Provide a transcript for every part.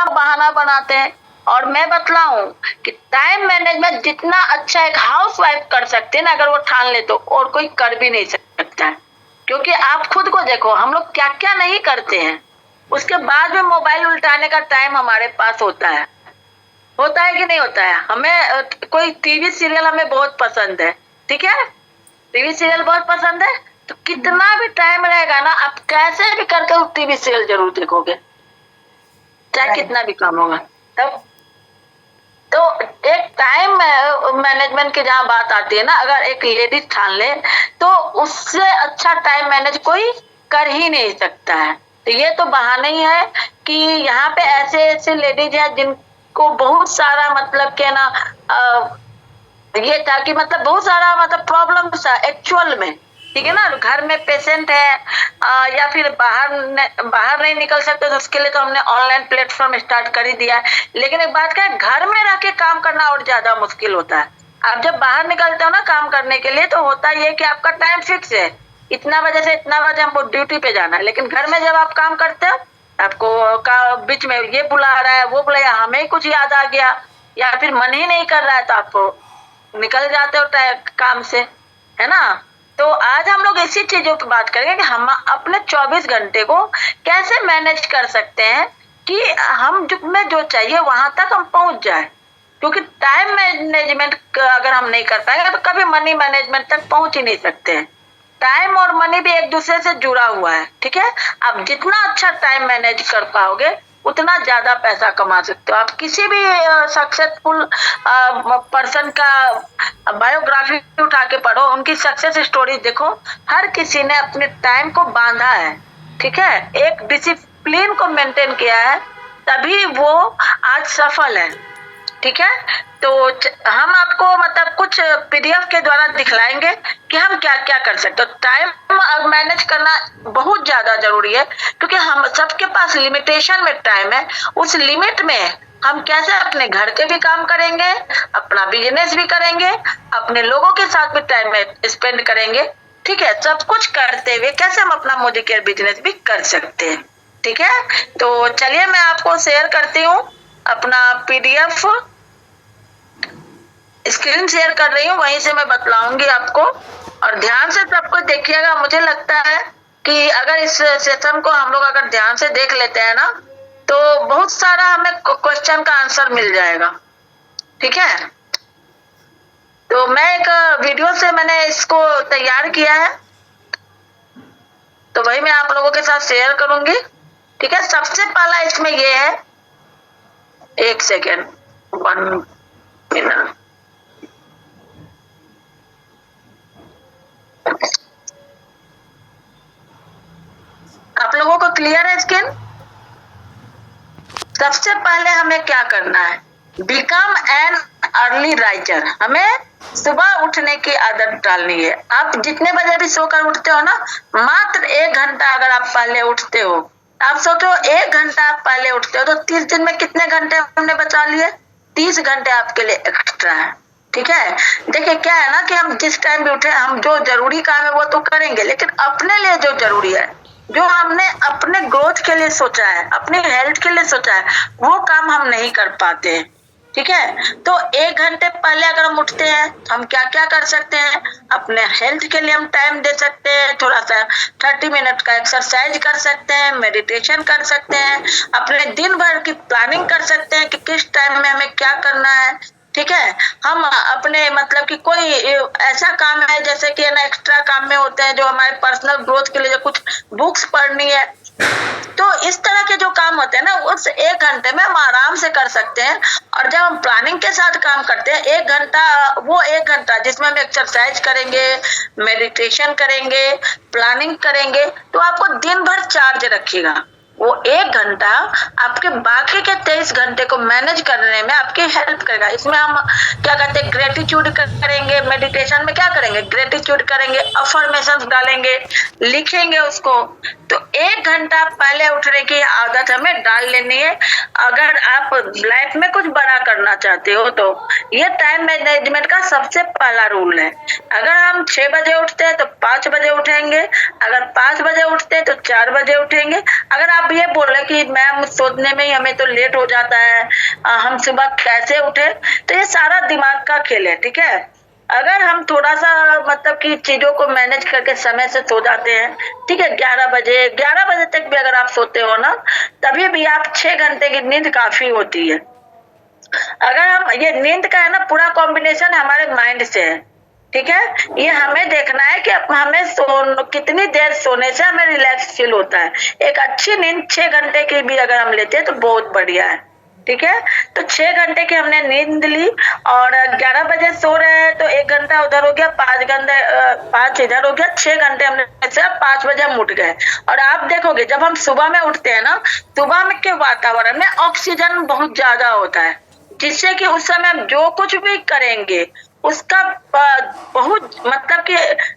बहाना बनाते हैं। और मैं बतलाऊं कि टाइम मैनेजमेंट जितना अच्छा एक हाउस वाइफ कर सकते हैं ना, अगर वो ठान ले तो और कोई कर भी नहीं सकता है। क्योंकि आप खुद को देखो, हम लोग क्या क्या नहीं करते हैं, उसके बाद में मोबाइल उल्टाने का टाइम हमारे पास होता है कि नहीं होता है। हमें कोई टीवी सीरियल हमें बहुत पसंद है, ठीक है, टीवी सीरियल बहुत पसंद है, तो कितना भी टाइम रहेगा ना, आप कैसे भी करके टीवी सीरियल जरूर देखोगे, चाहे कितना भी काम होगा। तब तो एक टाइम मैनेजमेंट की जहाँ बात आती है ना, अगर एक लेडीज ठान ले तो उससे अच्छा टाइम मैनेज कोई कर ही नहीं सकता है। तो ये तो बहाना ही है कि यहाँ पे ऐसे ऐसे लेडीज हैं जिनको बहुत सारा मतलब के ना ये था कि मतलब बहुत सारा मतलब प्रॉब्लम्स है एक्चुअल में, ठीक है ना। घर में पेशेंट है या फिर बाहर नहीं निकल सकते, तो उसके लिए तो हमने ऑनलाइन प्लेटफॉर्म स्टार्ट कर ही दिया है। लेकिन एक बात क्या है, घर में रह के काम करना और ज्यादा मुश्किल होता है। आप जब बाहर निकलते हो ना काम करने के लिए, तो होता ये कि आपका टाइम फिक्स है, इतना बजे से इतना बजे हमको ड्यूटी पे जाना है। लेकिन घर में जब आप काम करते हो, आपको बीच में ये बुला रहा है, वो बुलाया, हमें कुछ याद आ गया या फिर मन ही नहीं कर रहा है, तो आपको निकल जाते हो काम से, है ना। तो आज हम लोग इसी चीजों की बात करेंगे कि हम अपने 24 घंटे को कैसे मैनेज कर सकते हैं कि हम में जो चाहिए वहां तक हम पहुंच जाए। क्योंकि टाइम मैनेजमेंट अगर हम नहीं कर पाएंगे तो कभी मनी मैनेजमेंट तक पहुंच ही नहीं सकते हैं। टाइम और मनी भी एक दूसरे से जुड़ा हुआ है, ठीक है। आप जितना अच्छा टाइम मैनेज कर पाओगे उतना ज्यादा पैसा कमा सकते हो। आप किसी भी सक्सेसफुल पर्सन का बायोग्राफी उठा के पढ़ो, उनकी सक्सेस स्टोरी देखो, हर किसी ने अपने टाइम को बांधा है, ठीक है, एक डिसिप्लिन को मेंटेन किया है, तभी वो आज सफल है, ठीक है। तो हम आपको मतलब कुछ पीडीएफ के द्वारा दिखलाएंगे कि हम क्या क्या कर सकते हैं। टाइम मैनेज करना बहुत ज्यादा जरूरी है, क्योंकि हम सबके पास लिमिटेशन में टाइम है। उस लिमिट में हम कैसे अपने घर के भी काम करेंगे, अपना बिजनेस भी करेंगे, अपने लोगों के साथ भी टाइम स्पेंड करेंगे, ठीक है। सब कुछ करते हुए कैसे हम अपना मोदी केयर बिजनेस भी कर सकते हैं, ठीक है। तो चलिए मैं आपको शेयर करती हूँ अपना पीडीएफ, स्क्रीन शेयर कर रही हूँ, वहीं से मैं बतलाऊंगी आपको, और ध्यान से सबको देखिएगा। मुझे लगता है कि अगर इस सेशन को हम लोग अगर ध्यान से देख लेते हैं ना, तो बहुत सारा हमें क्वेश्चन का आंसर मिल जाएगा, ठीक है। तो मैं एक वीडियो से मैंने इसको तैयार किया है, तो वही मैं आप लोगों के साथ शेयर करूंगी, ठीक है। सबसे पहला इसमें ये है, एक सेकेंड, 1 मिनट, आप लोगों को क्लियर है स्क्रीन? सबसे पहले हमें क्या करना है, बिकम एन अर्ली राइटर। हमें सुबह उठने की आदत डालनी है। आप जितने बजे भी सोकर उठते हो ना, मात्र 1 घंटा अगर आप पहले उठते हो, आप सोचो 1 घंटा आप पहले उठते हो तो 30 दिन में कितने घंटे हमने बचा लिए? 30 घंटे आपके लिए एक्स्ट्रा है, ठीक है। देखिए क्या है ना कि हम जिस टाइम भी उठे, हम जो जरूरी काम है वो तो करेंगे, लेकिन अपने लिए जो जरूरी है, जो हमने अपने ग्रोथ के लिए सोचा है, अपने हेल्थ के लिए सोचा है, वो काम हम नहीं कर पाते हैं, ठीक है। तो 1 घंटे पहले अगर हम उठते हैं, हम क्या क्या कर सकते हैं, अपने हेल्थ के लिए हम टाइम दे सकते हैं, थोड़ा सा 30 मिनट का एक्सरसाइज कर सकते हैं, मेडिटेशन कर सकते हैं, अपने दिन भर की प्लानिंग कर सकते हैं कि किस टाइम में हमें क्या करना है, ठीक है। हम अपने मतलब कि कोई ऐसा काम है जैसे कि ना एक्स्ट्रा काम में होते हैं जो हमारे पर्सनल ग्रोथ के लिए, जो कुछ बुक्स पढ़नी है, तो इस तरह के जो काम होते हैं ना, उस 1 घंटे में हम आराम से कर सकते हैं। और जब हम प्लानिंग के साथ काम करते हैं, 1 घंटा, वो 1 घंटा जिसमें हम एक्सरसाइज करेंगे, मेडिटेशन करेंगे, प्लानिंग करेंगे, तो आपको दिन भर चार्ज रखेगा। वो 1 घंटा आपके बाकी के 23 घंटे को मैनेज करने में आपकी हेल्प करेगा। इसमें हम क्या कहते हैं, ग्रेटिट्यूड करेंगे, मेडिटेशन में क्या करेंगे, ग्रेटिट्यूड करेंगे, अफर्मेशंस डालेंगे, लिखेंगे उसको। तो 1 घंटा पहले उठने की आदत हमें डाल लेनी है अगर आप लाइफ में कुछ बड़ा करना चाहते हो। तो ये टाइम मैनेजमेंट का सबसे पहला रूल है। अगर हम 6 बजे उठते हैं तो 5 बजे उठेंगे, अगर 5 बजे उठते हैं तो 4 बजे उठेंगे। अगर आप ये बोल रहे कि मैम सोचने में ही हमें तो लेट हो जाता है, हम सुबह कैसे उठे, तो ये सारा दिमाग का खेल है, ठीक है। अगर हम थोड़ा सा मतलब कि चीजों को मैनेज करके समय से सो जाते हैं, ठीक है, 11 बजे तक भी अगर आप सोते हो ना, तभी भी आप 6 घंटे की नींद काफी होती है। अगर हम ये नींद का है ना, पूरा कॉम्बिनेशन हमारे माइंड से है, ठीक है। ये हमें देखना है कि हमें कितनी देर सोने से हमें रिलैक्स फील होता है। एक अच्छी नींद 6 घंटे की भी अगर हम लेते हैं तो बहुत बढ़िया है, ठीक है। तो 6 घंटे की हमने नींद ली और 11 बजे सो रहे हैं तो 1 घंटा उधर हो गया, 5 घंटे 5 इधर हो गया, 6 घंटे हमने 5 बजे हम उठ गए। और आप देखोगे जब हम सुबह में उठते हैं ना, सुबह में के वातावरण में ऑक्सीजन बहुत ज्यादा होता है, जिससे कि उस समय हम जो कुछ भी करेंगे उसका बहुत मतलब कि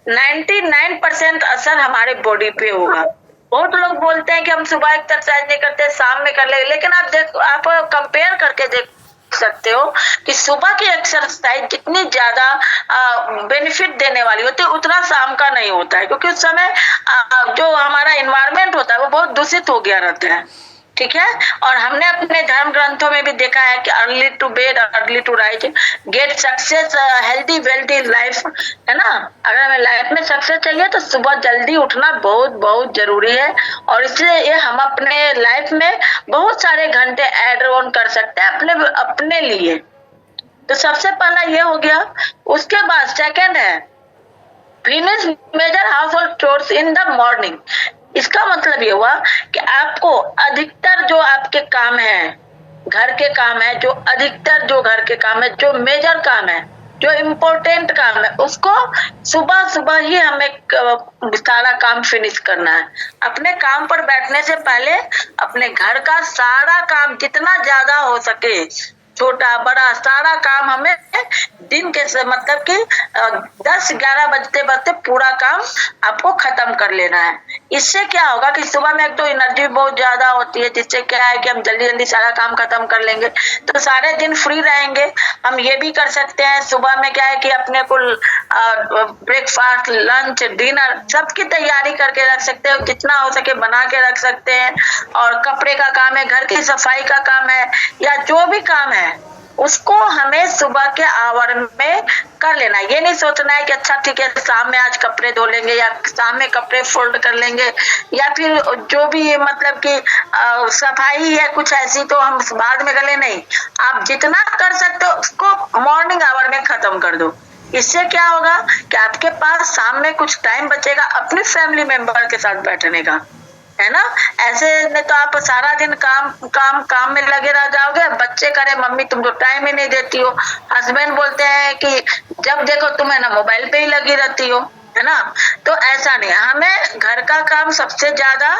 99% असर हमारे बॉडी पे होगा। बहुत लोग बोलते हैं कि हम सुबह एक्सरसाइज नहीं करते, शाम में कर ले, लेकिन आप कंपेयर करके देख सकते हो कि सुबह की एक्सरसाइज जितनी ज्यादा बेनिफिट देने वाली होती है उतना शाम का नहीं होता है, क्योंकि उस समय जो हमारा एनवायरमेंट होता है वो बहुत दूषित हो गया रहता है, ठीक है। और हमने अपने धर्म ग्रंथों में भी देखा है कि early to bed early to rise get success healthy wealthy life, है ना। अगर हमें लाइफ में सक्सेस चाहिए तो सुबह जल्दी उठना बहुत बहुत जरूरी है, और इसलिए ये हम अपने लाइफ में बहुत सारे घंटे ऐड ऑन कर सकते हैं अपने लिए। तो सबसे पहला ये हो गया। उसके बाद सेकंड है finish major household chores in the morning. इसका मतलब ये हुआ कि आपको अधिकतर जो आपके काम है, घर के काम है, जो अधिकतर जो घर के काम है, जो मेजर काम है, जो इम्पोर्टेंट काम है, उसको सुबह सुबह ही हमें सारा काम फिनिश करना है। अपने काम पर बैठने से पहले अपने घर का सारा काम जितना ज्यादा हो सके, छोटा बड़ा सारा काम हमें दिन के मतलब कि 10-11 बजते बजते पूरा काम आपको खत्म कर लेना है। इससे क्या होगा कि सुबह में एक तो एनर्जी बहुत ज्यादा होती है, जिससे क्या है कि हम जल्दी जल्दी सारा काम खत्म कर लेंगे, तो सारे दिन फ्री रहेंगे। हम ये भी कर सकते हैं सुबह में क्या है कि अपने को ब्रेकफास्ट लंच डिनर सबकी तैयारी करके रख सकते हैं, जितना हो सके बना के रख सकते हैं। और कपड़े का काम है, घर की सफाई का काम है, या जो भी काम है उसको हमें सुबह के आवर में कर लेना। ये नहीं सोचना है कि अच्छा ठीक है शाम में आज कपड़े धो लेंगे या शाम में कपड़े फोल्ड कर लेंगे, या फिर जो भी मतलब कि सफाई है कुछ ऐसी तो हम बाद में कर ले। नहीं, आप जितना कर सकते हो उसको मॉर्निंग आवर में खत्म कर दो। इससे क्या होगा कि आपके पास शाम में कुछ टाइम बचेगा अपने फैमिली मेंबर के साथ बैठने का, है ना। ऐसे में तो आप सारा दिन काम में लगे रह जाओगे। बच्चे करे मम्मी तुम तो टाइम ही नहीं देती हो, हस्बैंड बोलते हैं कि जब देखो तुम है ना मोबाइल पे ही लगी रहती हो, है ना। तो ऐसा नहीं, हमें घर का काम सबसे ज्यादा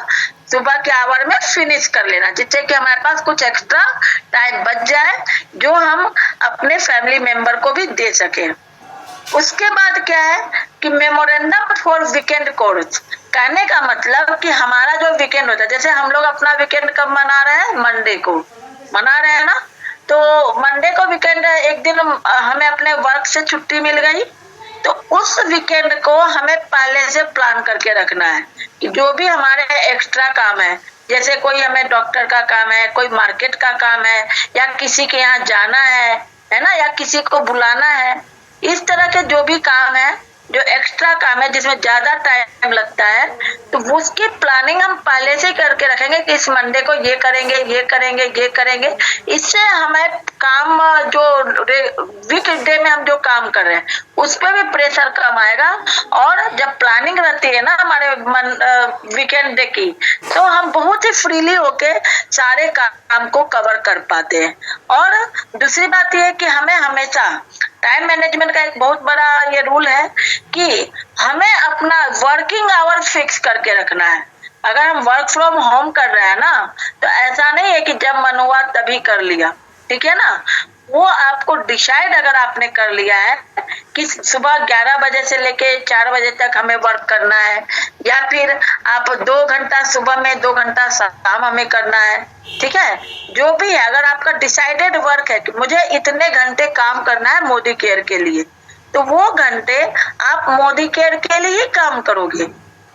सुबह के आवर में फिनिश कर लेना, जिससे कि हमारे पास कुछ एक्स्ट्रा टाइम बच जाए जो हम अपने फैमिली मेंबर को भी दे सके। उसके बाद क्या है कि मेमोरेंडम फॉर वीकेंड कोर्स। कहने का मतलब कि हमारा जो वीकेंड होता है, जैसे हम लोग अपना वीकेंड कब मना रहे हैं, मंडे को मना रहे हैं ना। तो मंडे को वीकेंड है, एक दिन हमें अपने वर्क से छुट्टी मिल गई, तो उस वीकेंड को हमें पहले से प्लान करके रखना है कि जो भी हमारे एक्स्ट्रा काम है, जैसे कोई हमें डॉक्टर का काम है, कोई मार्केट का काम है, या किसी के यहाँ जाना है ना, या किसी को बुलाना है, इस तरह के जो भी काम है, जो एक्स्ट्रा काम है जिसमें ज्यादा टाइम लगता है, तो उसकी प्लानिंग हम पहले से करके रखेंगे कि इस मंडे को ये करेंगे ये करेंगे ये करेंगे। इससे हमें काम जो वीक डे में हम जो काम कर रहे हैं उस पर भी प्रेशर कम आएगा, और जब प्लानिंग रहती है ना हमारे वीकेंड डे की, तो हम बहुत ही फ्रीली होके सारे काम को कवर कर पाते हैं। और दूसरी बात यह है कि हमें हमेशा टाइम मैनेजमेंट का एक बहुत बड़ा ये रूल है कि हमें अपना वर्किंग आवर फिक्स करके रखना है। अगर हम वर्क फ्रॉम होम कर रहे हैं ना, तो ऐसा नहीं है कि जब मन हुआ तभी कर लिया, ठीक है ना। वो आपको डिसाइड अगर आपने कर लिया है कि सुबह 11 बजे से लेके 4 बजे तक हमें वर्क करना है, या फिर आप 2 घंटा सुबह में 2 घंटा शाम हमें करना है, ठीक है, जो भी है, अगर आपका डिसाइडेड वर्क है कि मुझे इतने घंटे काम करना है मोदी केयर के लिए, तो वो घंटे आप मोदी केयर के लिए ही काम करोगे।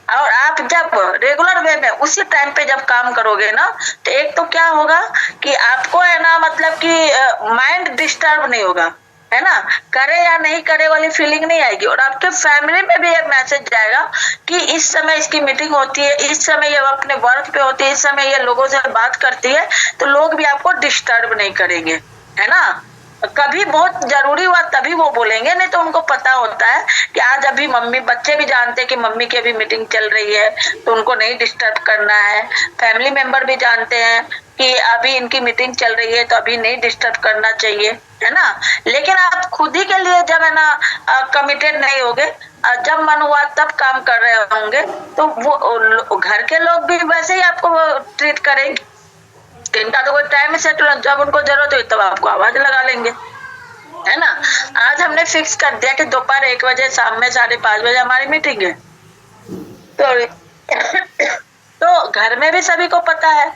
और आप जब रेगुलर वे में उसी टाइम पे जब काम करोगे ना, तो एक तो क्या होगा कि आपको है ना, मतलब कि माइंड डिस्टर्ब नहीं होगा, है ना, करे या नहीं करे वाली फीलिंग नहीं आएगी। और आपके फैमिली में भी एक मैसेज जाएगा कि इस समय इसकी मीटिंग होती है, इस समय ये अपने वर्क पे होती है, इस समय ये लोगों से बात करती है, तो लोग भी आपको डिस्टर्ब नहीं करेंगे, है ना। कभी बहुत जरूरी हुआ तभी वो बोलेंगे, नहीं तो उनको पता होता है कि आज अभी मम्मी, बच्चे भी जानते हैं कि मम्मी की अभी मीटिंग चल रही है, तो उनको नहीं डिस्टर्ब करना है। फैमिली मेंबर भी जानते हैं कि अभी इनकी मीटिंग चल रही है, तो अभी नहीं डिस्टर्ब करना चाहिए, है ना। लेकिन आप खुद ही के लिए जब है ना कमिटेड नहीं होगे, जब मन हुआ तब काम कर रहे होंगे, तो वो घर के लोग भी वैसे ही आपको ट्रीट करेंगे। इनका तो कोई टाइम सेट, जब उनको जरूरत हुई तब आपको आवाज लगा लेंगे, है ना। आज हमने फिक्स कर दिया कि दोपहर 1 बजे, शाम में 5:30 बजे हमारी मीटिंग है, तो तो घर में भी सभी को पता है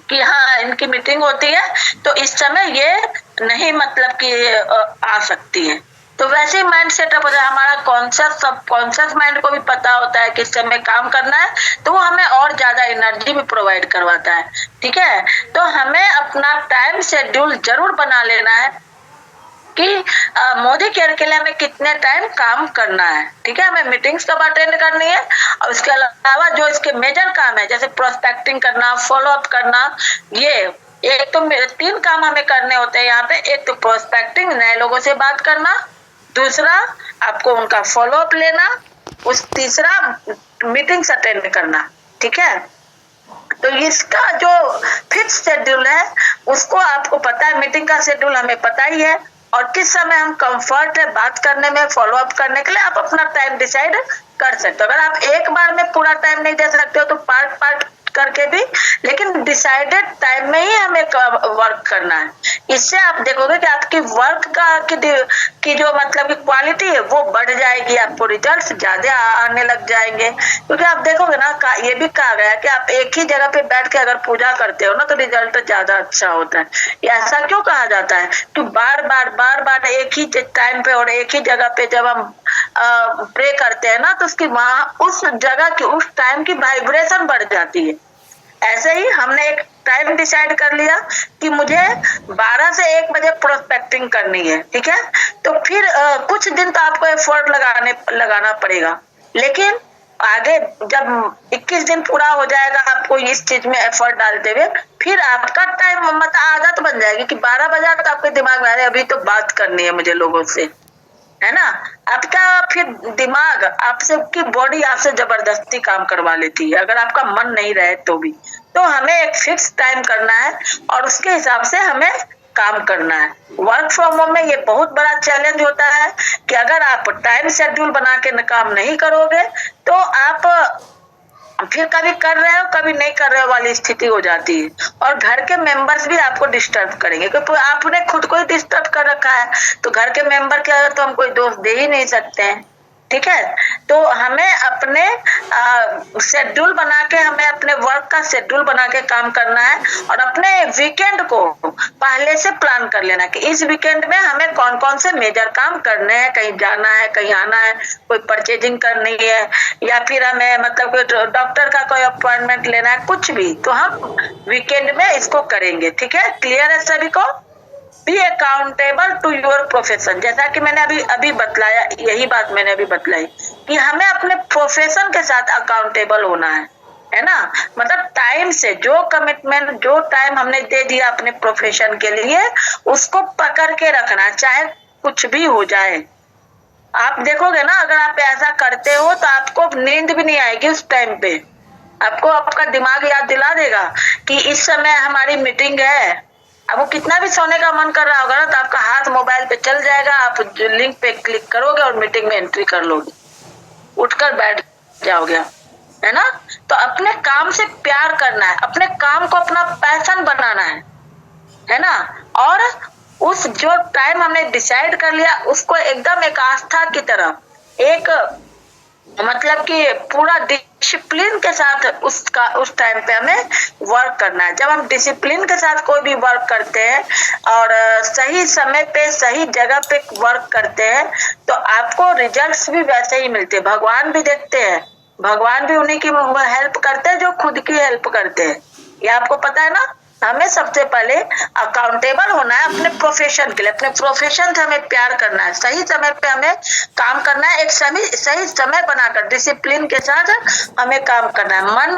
कि हाँ इनकी मीटिंग होती है, तो इस समय ये नहीं, मतलब कि आ सकती है। तो वैसे ही माइंड सेटअप हो जाए, हमारा कॉन्शियस सब कॉन्शियस माइंड को भी पता होता है कि इस समय काम करना है, तो वो हमें और ज्यादा एनर्जी भी प्रोवाइड करवाता है, ठीक है। तो हमें अपना टाइम शेड्यूल जरूर बना लेना है कि मोदी केयर के लिए हमें कितने टाइम काम करना है, ठीक है। हमें मीटिंग्स कब अटेंड करनी है, और उसके अलावा जो इसके मेजर काम है, जैसे प्रोस्पेक्टिंग करना, फॉलो अप करना, ये एक तो 3 काम हमें करने होते हैं यहाँ पे। एक तो प्रोस्पेक्टिंग, नए लोगों से बात करना, दूसरा आपको उनका फॉलो अप लेना, उस तीसरा मीटिंग्स अटेंड करना, ठीक है। तो इसका जो फिक्स शेड्यूल है, उसको आपको पता है, मीटिंग का शेड्यूल हमें पता ही है, और किस समय हम कंफर्ट है बात करने में, फॉलो अप करने के लिए आप अपना टाइम डिसाइड कर सकते हो। अगर आप एक बार में पूरा टाइम नहीं दे सकते हो तो पार्ट पार्ट करके भी, लेकिन डिसाइडेड टाइम में ही हमें वर्क करना है। इससे आप देखोगे कि आपकी वर्क की जो मतलब की क्वालिटी है वो बढ़ जाएगी, आपको रिजल्ट्स ज्यादा आने लग जाएंगे। क्योंकि आप देखोगे ना, ये भी कहा गया है कि आप एक ही जगह पे बैठ के अगर पूजा करते हो ना, तो रिजल्ट ज्यादा अच्छा होता है। ये ऐसा क्यों कहा जाता है कि बार बार एक ही टाइम पे और एक ही जगह पे जब हम प्रे करते हैं ना, तो उसकी वहां उस जगह की उस टाइम की वाइब्रेशन बढ़ जाती है। ऐसे ही हमने एक टाइम डिसाइड कर लिया कि मुझे 12 से 1 बजे प्रोस्पेक्टिंग करनी है, ठीक है। तो फिर कुछ दिन तो आपको एफर्ट लगाना पड़ेगा, लेकिन आगे जब 21 दिन पूरा हो जाएगा आपको इस चीज में एफर्ट डालते हुए, फिर आपका टाइम मतलब आदत बन जाएगी कि 12 बजे तक आपके दिमाग में आ रहा है अभी तो बात करनी है मुझे लोगों से, है ना। आपका फिर दिमाग आपसे की बॉडी आपसे जबरदस्ती काम करवा लेती है, अगर आपका मन नहीं रहे तो भी। तो हमें एक फिक्स टाइम करना है और उसके हिसाब से हमें काम करना है। वर्क फ्रॉम होम में ये बहुत बड़ा चैलेंज होता है कि अगर आप टाइम शेड्यूल बना के काम नहीं करोगे, तो आप फिर कभी कर रहे हो कभी नहीं कर रहे हो वाली स्थिति हो जाती है, और घर के मेंबर्स भी आपको डिस्टर्ब करेंगे, क्योंकि आपने खुद को ही डिस्टर्ब कर रखा है, तो घर के मेंबर के तो हम कोई दोष दे ही नहीं सकते हैं, ठीक है। तो हमें अपने शेड्यूल बना के, हमें अपने वर्क का शेड्यूल बना के काम करना है, और अपने वीकेंड को पहले से प्लान कर लेना कि इस वीकेंड में हमें कौन कौन से मेजर काम करने हैं, कहीं जाना है, कहीं आना है, कोई परचेजिंग करनी है, या फिर हमें मतलब कोई डॉक्टर का कोई अपॉइंटमेंट लेना है, कुछ भी, तो हम वीकेंड में इसको करेंगे, ठीक है। क्लियर है सभी को? Be accountable to your profession, जैसा कि मैंने अभी अभी बतलाया, यही बात मैंने अभी बतलाई कि हमें अपने प्रोफेशन के साथ अकाउंटेबल होना है ना। मतलब टाइम से जो कमिटमेंट, जो टाइम हमने दे दिया अपने प्रोफेशन के लिए, उसको पकड़ के रखना, चाहे कुछ भी हो जाए। आप देखोगे ना, अगर आप ऐसा करते हो तो आपको नींद भी नहीं आएगी उस टाइम पे, आपको आपका दिमाग याद दिला देगा कि इस समय हमारी मीटिंग है। अब वो कितना भी सोने का मन कर रहा होगा ना, तो आपका हाथ मोबाइल पे चल जाएगा, आप लिंक पे क्लिक करोगे और मीटिंग में एंट्री कर लोगे, उठकर बैठ जाओगे, है ना। तो अपने काम से प्यार करना है, अपने काम को अपना पैशन बनाना है ना। और उस जो टाइम हमने डिसाइड कर लिया उसको एकदम एक आस्था की तरह, एक मतलब कि पूरा डिसिप्लिन के साथ उस टाइम पे हमें वर्क करना है। जब हम डिसिप्लिन के साथ कोई भी वर्क करते हैं और सही समय पे सही जगह पे वर्क करते हैं तो आपको रिजल्ट्स भी वैसे ही मिलते हैं। भगवान भी देखते हैं, भगवान भी उन्हीं की हेल्प करते हैं जो खुद की हेल्प करते हैं। ये आपको पता है ना। हमें सबसे पहले अकाउंटेबल होना है अपने प्रोफेशन के लिए, अपने प्रोफेशन से हमें प्यार करना है, सही समय पे हमें काम करना है, एक सही समय बनाकर डिसिप्लिन के साथ हमें काम करना है। मन,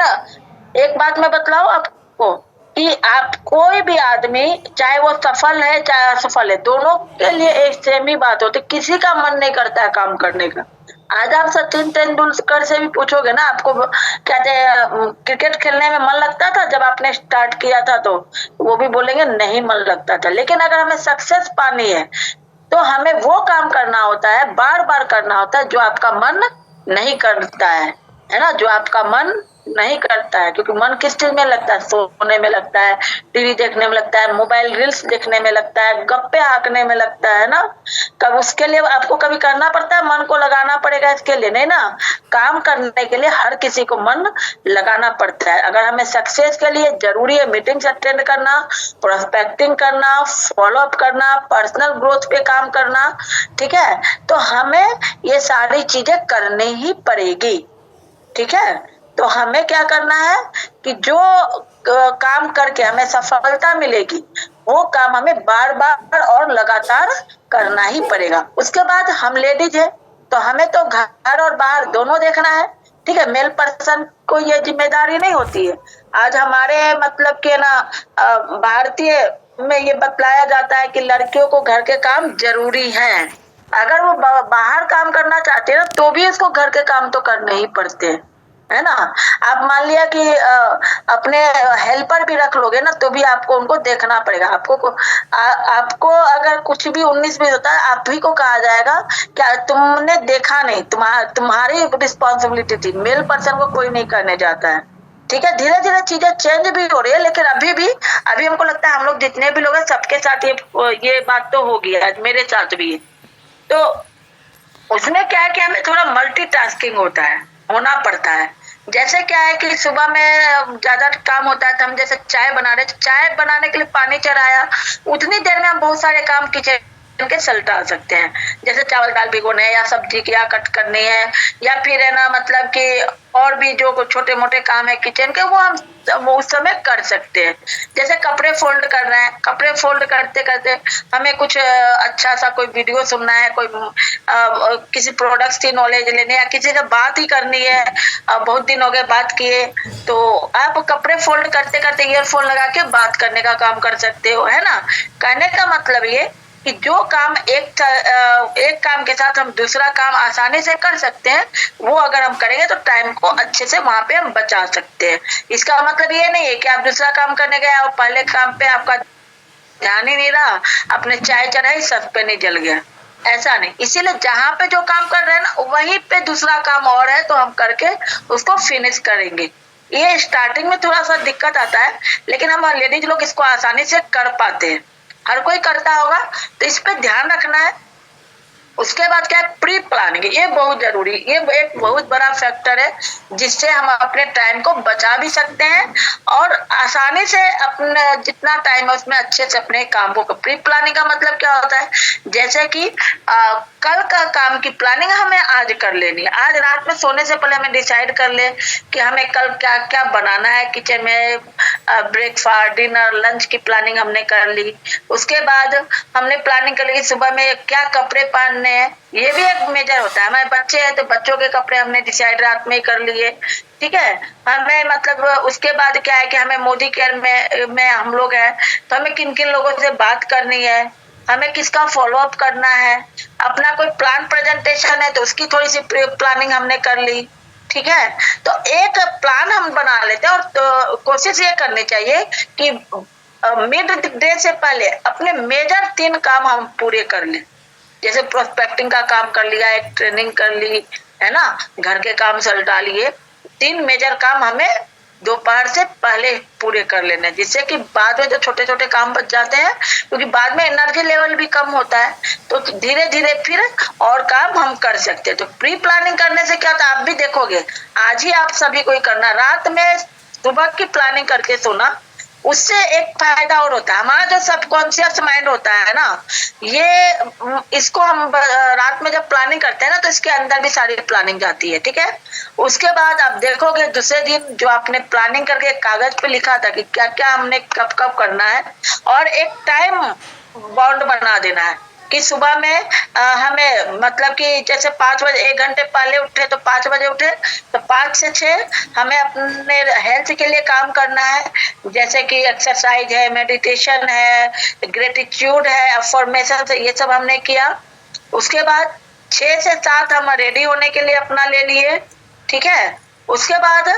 एक बात मैं बतलाऊं आपको कि आप कोई भी आदमी चाहे वो सफल है चाहे असफल है, दोनों के लिए एक सेम ही बात होती है, किसी का मन नहीं करता है काम करने का। आज आप सचिन तेंदुलकर से भी पूछोगे ना, आपको कहते हैं क्रिकेट खेलने में मन लगता था जब आपने स्टार्ट किया था, तो वो भी बोलेंगे नहीं मन लगता था। लेकिन अगर हमें सक्सेस पानी है तो हमें वो काम करना होता है, बार बार करना होता है जो आपका मन नहीं करता है ना, जो आपका मन नहीं करता है। क्योंकि मन किस चीज में लगता है? सोने में लगता है, टीवी देखने में लगता है, मोबाइल रील्स देखने में लगता है, गप्पे हाँकने में लगता है ना। कब उसके लिए आपको कभी करना पड़ता है, मन को लगाना पड़ेगा इसके लिए नहीं ना। काम करने के लिए हर किसी को मन लगाना पड़ता है। अगर हमें सक्सेस के लिए जरूरी है मीटिंग्स अटेंड करना, प्रोस्पेक्टिंग करना, फॉलो अप करना, पर्सनल ग्रोथ पे काम करना, ठीक है, तो हमें ये सारी चीजें करनी ही पड़ेगी। ठीक है, तो हमें क्या करना है कि जो काम करके हमें सफलता मिलेगी वो काम हमें बार बार और लगातार करना ही पड़ेगा। उसके बाद हम लेडीज है तो हमें तो घर और बाहर दोनों देखना है। ठीक है, मेल पर्सन को ये जिम्मेदारी नहीं होती है। आज हमारे मतलब के ना भारतीय में ये बतलाया जाता है कि लड़कियों को घर के काम जरूरी है। अगर वो बाहर काम करना चाहते हैं तो भी उसको घर के काम तो करने ही पड़ते हैं, है ना। आप मान लिया कि अपने हेल्पर भी रख लोगे ना तो भी आपको उनको देखना पड़ेगा। आपको अगर कुछ भी 19-20 होता है आप ही को कहा जाएगा क्या तुमने देखा नहीं, तुम्हारी रिस्पॉन्सिबिलिटी थी। मेल पर्सन को कोई नहीं करने जाता है। ठीक है, धीरे धीरे चीजें चेंज भी हो रही है, लेकिन अभी हमको लगता है हम लोग जितने भी लोग हैं सबके साथ ये बात तो होगी, आज मेरे साथ भी है। तो उसमें क्या है कि हमें थोड़ा मल्टीटास्किंग होना पड़ता है। जैसे क्या है कि सुबह में ज्यादा काम होता है तो हम जैसे चाय बना रहे, चाय बनाने के लिए पानी चढ़ाया, उतनी देर में हम बहुत सारे काम किचन के सलटा सकते हैं। जैसे चावल दाल भिगोने है या सब्जी क्या कट करनी है या फिर है ना मतलब कि और भी जो छोटे मोटे काम है किचन के वो उस समय कर सकते हैं। जैसे कपड़े फोल्ड कर रहे हैं, कपड़े फोल्ड करते करते हमें कुछ अच्छा सा कोई वीडियो सुनना है, कोई किसी प्रोडक्ट्स की नॉलेज लेने या किसी से बात ही करनी है, बहुत दिन हो गए बात किए, तो आप कपड़े फोल्ड करते करते ईयरफोन लगा के बात करने का काम कर सकते हो, है ना। कहने का मतलब ये कि जो काम एक काम के साथ हम दूसरा काम आसानी से कर सकते हैं वो अगर हम करेंगे तो टाइम को अच्छे से वहां पे हम बचा सकते हैं। इसका मतलब ये नहीं है कि आप दूसरा काम करने गए और पहले काम पे आपका ध्यान ही नहीं रहा, आपने चाय चढ़ाई सब पे नहीं जल गया, ऐसा नहीं। इसीलिए जहां पे जो काम कर रहे हैं ना वहीं पे दूसरा काम और है तो हम करके उसको फिनिश करेंगे। ये स्टार्टिंग में थोड़ा सा दिक्कत आता है लेकिन हम लेडीज लोग इसको आसानी से कर पाते हैं। हर कोई करता होगा तो इस पे ध्यान रखना है। उसके बाद क्या है, प्री प्लानिंग, ये बहुत जरूरी, ये एक बहुत बड़ा फैक्टर है जिससे हम अपने टाइम को बचा भी सकते हैं और आसानी से अपने जितना टाइम है उसमें अच्छे से अपने काम को। प्री प्लानिंग का मतलब क्या होता है, जैसे कि कल का काम की प्लानिंग हमें आज कर लेनी है। आज रात में सोने से पहले हमें डिसाइड कर ले कि हमें कल क्या क्या बनाना है किचन में, ब्रेकफास्ट डिनर लंच की प्लानिंग हमने कर ली। उसके बाद हमने प्लानिंग कर ली कि सुबह में क्या कपड़े पहनने हैं, ये भी एक मेजर होता है। हमारे बच्चे हैं तो बच्चों के कपड़े हमने डिसाइड रात में ही कर लिए। ठीक है, हमें मतलब उसके बाद क्या है कि हमें मोदी केयर में हम लोग हैं तो हमें किन किन लोगों से बात करनी है, हमें किसका फॉलो अप करना है, अपना कोई प्लान प्रेजेंटेशन है तो उसकी थोड़ी सी प्लानिंग हमने कर ली। ठीक है, तो एक प्लान हम बना लेते हैं और तो कोशिश ये करनी चाहिए कि मिड डे से पहले अपने मेजर 3 काम हम पूरे कर लें। जैसे प्रोस्पेक्टिंग का काम कर लिया, एक ट्रेनिंग कर ली, है ना, घर के काम सलटा लिए, 3 मेजर काम हमें दोपहर से पहले पूरे कर लेने, जिससे कि बाद में जो छोटे छोटे काम बच जाते हैं, क्योंकि बाद में एनर्जी लेवल भी कम होता है, तो धीरे धीरे फिर और काम हम कर सकते हैं। तो प्री प्लानिंग करने से क्या होता है, आप भी देखोगे, आज ही आप सभी को ही करना, रात में सुबह की प्लानिंग करके सोना, उससे एक फायदा और होता है। हमारा जो सबकॉन्शियस माइंड होता है ना, ये इसको हम रात में जब प्लानिंग करते हैं ना, तो इसके अंदर भी सारी प्लानिंग जाती है, ठीक है। उसके बाद आप देखोगे दूसरे दिन जो आपने प्लानिंग करके कागज पे लिखा था कि क्या क्या हमने कब कब करना है, और एक टाइम बाउंड बना देना है कि सुबह में हमें मतलब कि जैसे 5 बजे, 1 घंटे पहले उठे तो 5 बजे उठे, तो 5 से 6 हमें अपने हेल्थ के लिए काम करना है, जैसे कि एक्सरसाइज है, मेडिटेशन है, ग्रेटिट्यूड है, अफर्मेशन है, ये सब हमने किया। उसके बाद 6 से 7 हम रेडी होने के लिए अपना ले लिए, ठीक है। उसके बाद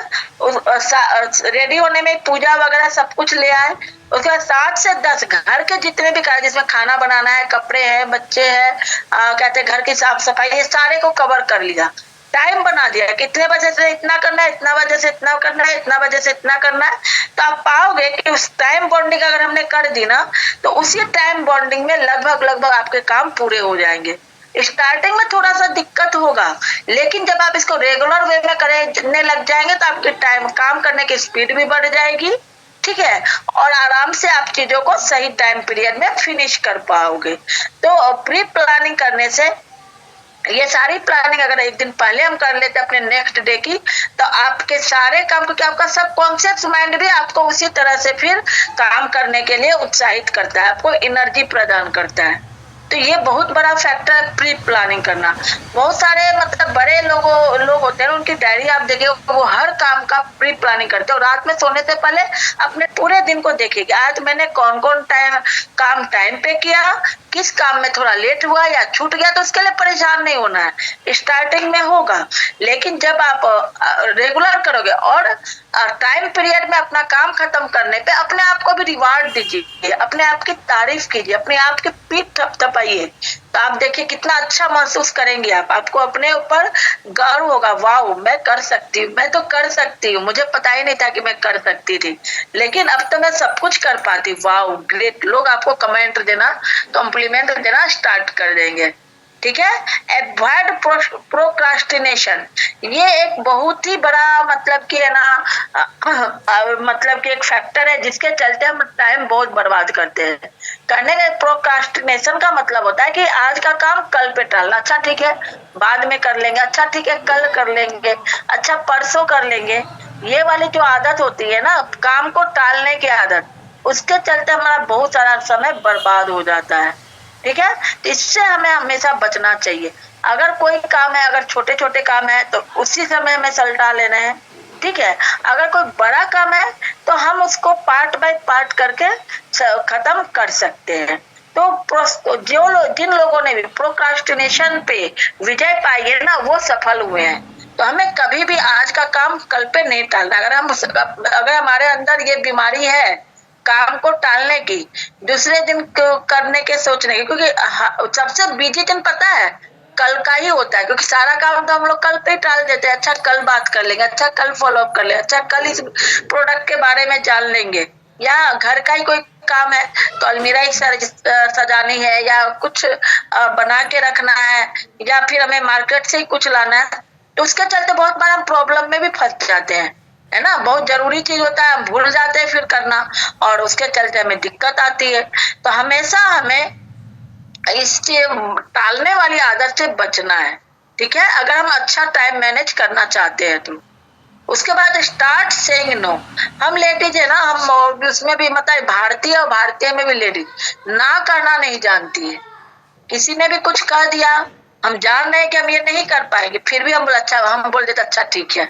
रेडी होने में पूजा वगैरह सब कुछ ले आए। उसके बाद 7 से 10 घर के जितने भी कार्य, जिसमें खाना बनाना है, कपड़े हैं, बच्चे हैं, कहते घर की साफ सफाई, ये सारे को कवर कर लिया। टाइम बना दिया कितने बजे से इतना करना है, इतना बजे से इतना करना है, इतना बजे से इतना करना है। तो आप पाओगे कि उस टाइम बॉन्डिंग अगर हमने कर दी ना, तो उसी टाइम बॉन्डिंग में लगभग आपके काम पूरे हो जाएंगे। स्टार्टिंग में थोड़ा सा दिक्कत होगा, लेकिन जब आप इसको रेगुलर वे में करने लग जाएंगे तो आपके टाइम काम करने की स्पीड भी बढ़ जाएगी, ठीक है, और आराम से आप चीजों को सही टाइम पीरियड में फिनिश कर पाओगे। तो प्री प्लानिंग करने से, ये सारी प्लानिंग अगर एक दिन पहले हम कर लेते अपने नेक्स्ट डे की, तो आपके सारे काम, क्योंकि आपका सब कॉन्शियस माइंड भी आपको उसी तरह से फिर काम करने के लिए उत्साहित करता है, आपको एनर्जी प्रदान करता है। तो ये बहुत बड़ा फैक्टर है प्री प्लानिंग करना। बहुत सारे मतलब बड़े लोग होते हैं, उनकी डायरी आप देखिए, वो हर काम का प्री प्लानिंग करते हैं, और रात में सोने से पहले अपने पूरे दिन को देखिए कि आज मैंने कौन कौन काम टाइम पे किया, किस काम में थोड़ा लेट हुआ या छूट गया, तो उसके लिए परेशान नहीं होना है। स्टार्टिंग में होगा, लेकिन जब आप रेगुलर करोगे और टाइम पीरियड में अपना काम खत्म करने पे अपने आप को भी रिवार्ड दीजिए, अपने आप की तारीफ कीजिए, अपने आप की पीठ थपथपाइए, तो आप देखिए कितना अच्छा महसूस करेंगे आप, आपको अपने ऊपर गर्व होगा, वाह मैं कर सकती हूँ, मैं तो कर सकती हूँ, मुझे पता ही नहीं था कि मैं कर सकती थी, लेकिन अब तो मैं सब कुछ कर पाती, वाह ग्रेट। लोग आपको कमेंट देना, कॉम्प्लीमेंट देना स्टार्ट कर देंगे, ठीक है। एवॉइड प्रोक्रास्टिनेशन, ये एक बहुत ही बड़ा मतलब कि है ना मतलब कि एक फैक्टर है जिसके चलते हम टाइम बहुत बर्बाद करते हैं। करने का प्रोक्रास्टिनेशन का मतलब होता है कि आज का काम कल पे टालना, अच्छा ठीक है बाद में कर लेंगे, अच्छा ठीक है कल कर लेंगे, अच्छा परसों कर लेंगे। ये वाली जो आदत होती है ना, काम को टालने की आदत, उसके चलते हमारा बहुत सारा समय बर्बाद हो जाता है, ठीक है। तो इससे हमें हमेशा बचना चाहिए। अगर कोई काम है, अगर छोटे छोटे काम है तो उसी समय में सलटा लेना है, ठीक है। अगर कोई बड़ा काम है तो हम उसको पार्ट बाय पार्ट करके खत्म कर सकते हैं। तो जिन लोगों ने भी प्रोक्रास्टिनेशन पे विजय पाई है ना, वो सफल हुए हैं। तो हमें कभी भी आज का काम कल पे नहीं टालना। अगर हमारे अंदर ये बीमारी है काम को टालने की, दूसरे दिन करने के सोचने की, क्योंकि सबसे बिजी दिन पता है कल का ही होता है, क्योंकि सारा काम तो हम लोग कल पे ही टाल देते हैं। अच्छा कल बात कर लेंगे, अच्छा कल फॉलो अप कर लेंगे, अच्छा कल इस प्रोडक्ट के बारे में जान लेंगे, या घर का ही कोई काम है तो अलमीरा ही सजानी है, या कुछ बना के रखना है, या फिर हमें मार्केट से ही कुछ लाना है, तो उसके चलते बहुत बार हम प्रॉब्लम में भी फंस जाते हैं, है ना। बहुत जरूरी चीज होता है, हम भूल जाते हैं फिर करना, और उसके चलते हमें दिक्कत आती है। तो हमेशा हमें इस टालने वाली आदत से बचना है, ठीक है, अगर हम अच्छा टाइम मैनेज करना चाहते हैं तो। उसके बाद स्टार्ट सेइंग नो। हम लेडीज है ना, हम उसमें भी मतलब भारतीय और भारतीय में भी लेडीज ना करना नहीं जानती है। किसी ने भी कुछ कह दिया, हम जान रहे हैं कि हम ये नहीं कर पाएंगे, फिर भी हम बोल देते अच्छा ठीक है,